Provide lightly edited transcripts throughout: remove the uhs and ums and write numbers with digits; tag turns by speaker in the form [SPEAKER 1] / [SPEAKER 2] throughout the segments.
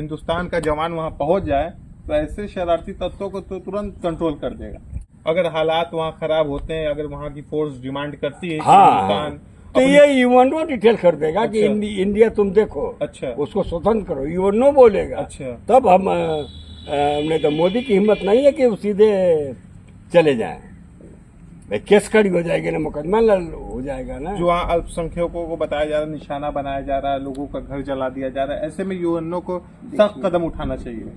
[SPEAKER 1] हिंदुस्तान का जवान वहां पहुंच जाए तो ऐसे शरारती तत्वों को तो तुरंत कंट्रोल कर देगा। अगर हालात वहां खराब होते हैं, अगर वहां की फोर्स डिमांड करती है कि हिंदुस्तान
[SPEAKER 2] तो ये यूएनओ डिटेल कर देगा कि
[SPEAKER 1] अच्छा।
[SPEAKER 2] इंडिया तुम देखो,
[SPEAKER 1] अच्छा,
[SPEAKER 2] उसको स्वतंत्र करो, यूएनओ बोलेगा।
[SPEAKER 1] अच्छा,
[SPEAKER 2] तब हम नहीं तो मोदी की हिम्मत नहीं है कि वो सीधे चले जाएं। भाई केस खड़ी हो जाएगी ना, मुकदमा हो जाएगा ना।
[SPEAKER 1] जो वहाँ अल्पसंख्यकों को बताया जा रहा है, निशाना बनाया जा रहा है, लोगों का घर जला दिया जा रहा है, ऐसे में यूएनओ को सख्त कदम उठाना चाहिए।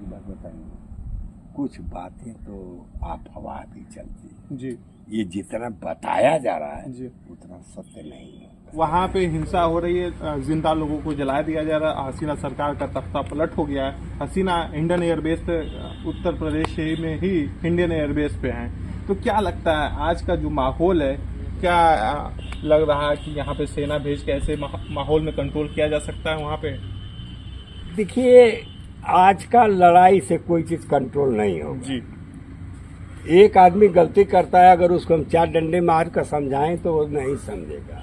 [SPEAKER 2] कुछ बातें तो अफवाह भी चलती है
[SPEAKER 1] जी,
[SPEAKER 2] ये जितना बताया जा रहा है
[SPEAKER 1] जी।
[SPEAKER 2] उतना सत्य नहीं है।
[SPEAKER 1] वहाँ पे हिंसा हो रही है, जिंदा लोगों को जला दिया जा रहा है, हसीना सरकार का तख्ता पलट हो गया है। हसीना इंडियन एयरबेस पे, उत्तर प्रदेश में ही इंडियन एयरबेस पे हैं। तो क्या लगता है आज का जो माहौल है, क्या लग रहा है कि यहाँ पे सेना भेज के ऐसे माहौल में कंट्रोल किया जा सकता है वहाँ पे?
[SPEAKER 2] देखिए, आज का लड़ाई से कोई चीज कंट्रोल नहीं होगा
[SPEAKER 1] जी।
[SPEAKER 2] एक आदमी गलती करता है, अगर उसको हम 4 डंडे मार कर समझाएं तो वो नहीं समझेगा।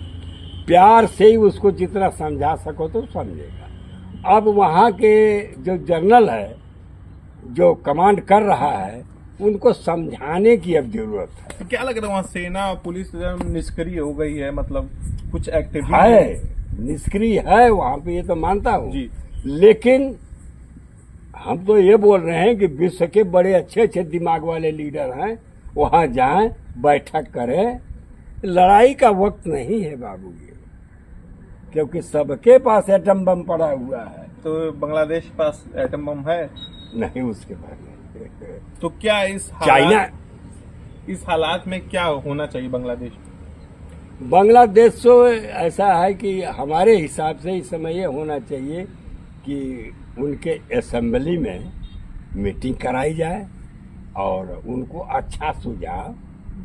[SPEAKER 2] प्यार से ही उसको जितना समझा सको तो समझेगा। अब वहाँ के जो जनरल है, जो कमांड कर रहा है, उनको समझाने की अब जरूरत है।
[SPEAKER 1] तो क्या लग रहा है वहाँ सेना और पुलिस निष्क्रिय हो गई है, मतलब कुछ एक्टिविटी
[SPEAKER 2] है, निष्क्रिय है वहाँ पे, ये तो मानता हूँ
[SPEAKER 1] जी।
[SPEAKER 2] लेकिन हम तो ये बोल रहे हैं कि विश्व के बड़े अच्छे अच्छे दिमाग वाले लीडर हैं, वहाँ जाएं, बैठक करें। लड़ाई का वक्त नहीं है बाबू जी, क्योंकि सबके पास एटम बम पड़ा हुआ है।
[SPEAKER 1] तो बांग्लादेश के पास एटम बम है?
[SPEAKER 2] नहीं, उसके पास नहीं।
[SPEAKER 1] तो क्या
[SPEAKER 2] चाइना,
[SPEAKER 1] इस हालात में क्या होना चाहिए बांग्लादेश?
[SPEAKER 2] बांग्लादेश तो ऐसा है कि हमारे हिसाब से इस समय ये होना चाहिए कि उनके असेंबली में मीटिंग कराई जाए और उनको अच्छा सुझाव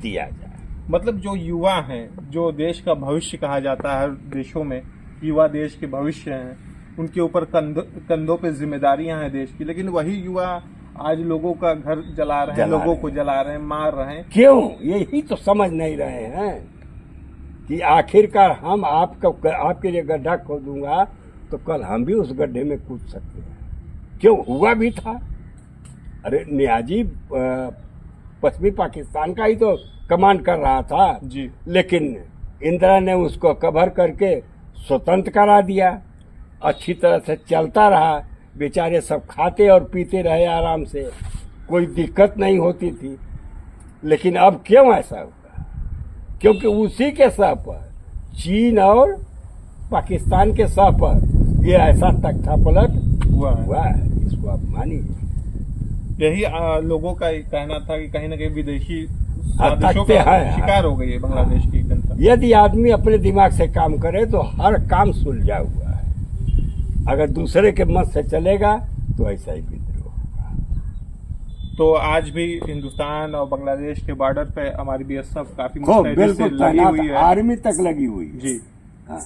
[SPEAKER 2] दिया जाए।
[SPEAKER 1] मतलब जो युवा हैं, जो देश का भविष्य कहा जाता है, हर देशों में युवा देश के भविष्य हैं, उनके ऊपर कंधों पे जिम्मेदारियां हैं देश की, लेकिन वही युवा आज लोगों का घर जला रहे हैं, लोगों को जला रहे हैं, मार रहे हैं।
[SPEAKER 2] क्यों? यही तो समझ नहीं रहे हैं कि आखिरकार हम आपके लिए गड्ढा खोदूंगा तो कल हम भी उस गड्ढे में कूद सकते हैं। क्यों? हुआ भी था। अरे नियाजी पश्चिमी पाकिस्तान का ही तो कमांड कर रहा था
[SPEAKER 1] जी।
[SPEAKER 2] लेकिन इंदिरा ने उसको कवर करके स्वतंत्र करा दिया, अच्छी तरह से चलता रहा, बेचारे सब खाते और पीते रहे आराम से, कोई दिक्कत नहीं होती थी। लेकिन अब क्यों ऐसा हुआ? क्योंकि उसी के सह पर, चीन और पाकिस्तान के सह पर ये ऐसा तख्ता पलट हुआ है। इसको आप मानिए।
[SPEAKER 1] यही लोगों का कहना था कि कहीं ना कहीं विदेशी
[SPEAKER 2] साजिशों
[SPEAKER 1] का शिकार हो गई है बांग्लादेश की जनता।
[SPEAKER 2] यदि आदमी अपने दिमाग से काम करे तो हर काम सुलझा हुआ है। अगर दूसरे के मत से चलेगा तो ऐसा ही विद्रोह होगा।
[SPEAKER 1] तो आज भी हिंदुस्तान और बांग्लादेश के बॉर्डर पे हमारी बीएसएफ काफी मुस्तैदी से लगी हुई है,
[SPEAKER 2] आर्मी तक लगी हुई है
[SPEAKER 1] जी।
[SPEAKER 2] हाँ,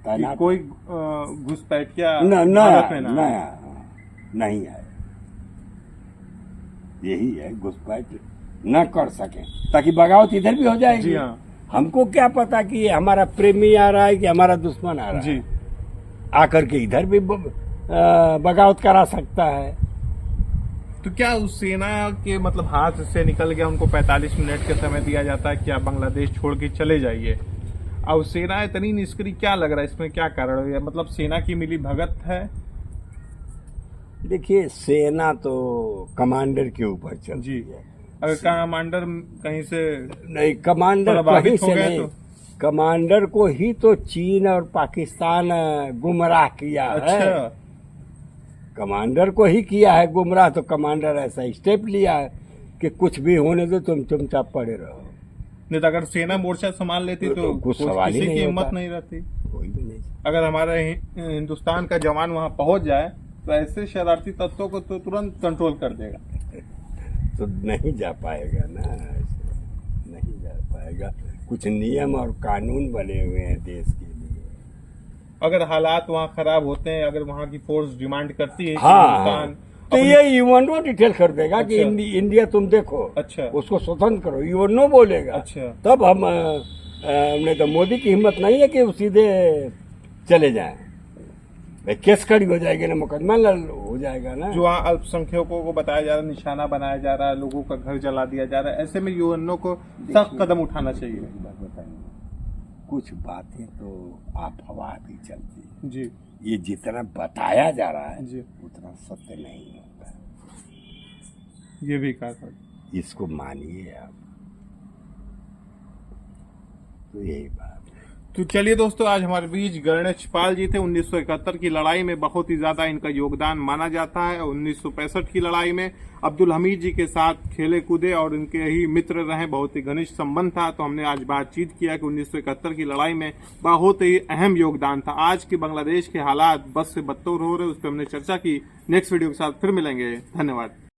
[SPEAKER 1] कि कोई घुसपैठिया
[SPEAKER 2] नहीं है। यही है, घुसपैठ न कर सके ताकि बगावत इधर भी हो जाएगी।
[SPEAKER 1] जी हाँ।
[SPEAKER 2] हमको क्या पता कि ये हमारा प्रेमी आ रहा है कि हमारा दुश्मन आ रहा
[SPEAKER 1] जी।
[SPEAKER 2] है, आकर के इधर भी बगावत करा सकता है।
[SPEAKER 1] तो क्या उस सेना के मतलब हाथ से निकल गया, उनको 45 मिनट का समय दिया जाता है कि आप बांग्लादेश छोड़ के चले जाइए, और सेना इतनी निष्क्रिय, क्या लग रहा है इसमें क्या कारण है? मतलब सेना की मिली भगत है?
[SPEAKER 2] देखिए, सेना तो कमांडर के ऊपर चलती है।
[SPEAKER 1] अगर कमांडर कहीं से
[SPEAKER 2] नहीं, कमांडर कहीं से नहीं, तो कमांडर को ही तो चीन और पाकिस्तान गुमराह किया है। कमांडर को ही किया है गुमराह, तो कमांडर ऐसा स्टेप लिया है कि कुछ भी होने दो, तुम चुपचाप पड़े रहो।
[SPEAKER 1] नहीं तो अगर सेना मोर्चा संभाल लेती तो
[SPEAKER 2] कुछ सवाल
[SPEAKER 1] किसी की हिम्मत नहीं रहती।
[SPEAKER 2] कोई भी नहीं।
[SPEAKER 1] अगर हमारा हिंदुस्तान का जवान वहां पहुंच जाए तो ऐसे शरारती तत्वों को तो तुरंत कंट्रोल कर देगा।
[SPEAKER 2] तो नहीं जा पाएगा ना, ऐसे नहीं जा पाएगा। कुछ नियम और कानून बने हुए हैं देश के लिए।
[SPEAKER 1] अगर हालात वहाँ खराब होते हैं, अगर वहाँ की फोर्स डिमांड करती है
[SPEAKER 2] हाँ, तो ये यूएनओ डिटेल कर देगा कि इंडिया तुम देखो,
[SPEAKER 1] अच्छा,
[SPEAKER 2] उसको स्वतंत्र करो, यूएनओ बोलेगा।
[SPEAKER 1] अच्छा।
[SPEAKER 2] तब हम नहीं तो मोदी की हिम्मत नहीं है कि वो सीधे चले जाएं। भाई केस खड़ी हो जाएगी ना, मुकदमा हो जाएगा ना।
[SPEAKER 1] जो वहाँ अल्पसंख्यकों को बताया जा रहा है, निशाना बनाया जा रहा है, लोगों का घर जला दिया जा रहा है, ऐसे में यूएनओ को सख्त कदम उठाना चाहिए।
[SPEAKER 2] बताइए, कुछ बातें तो अफवाह भी चलती है
[SPEAKER 1] जी
[SPEAKER 2] ये जितना बताया जा रहा है
[SPEAKER 1] जी,
[SPEAKER 2] उतना सत्य नहीं होता।
[SPEAKER 1] ये भी कहा था।
[SPEAKER 2] इसको मानिए आप, तो यही बात।
[SPEAKER 1] तो चलिए दोस्तों, आज हमारे बीच गणेश पाल जी थे। 1971 की लड़ाई में बहुत ही ज्यादा इनका योगदान माना जाता है। 1965 की लड़ाई में अब्दुल हमीद जी के साथ खेले कूदे और इनके ही मित्र रहे, बहुत ही घनिष्ठ संबंध था। तो हमने आज बातचीत किया कि 1971 की लड़ाई में बहुत ही अहम योगदान था। आज की बांग्लादेश के हालात बस से बदतर हो रहे, उस पर हमने चर्चा की। नेक्स्ट वीडियो के साथ फिर मिलेंगे। धन्यवाद।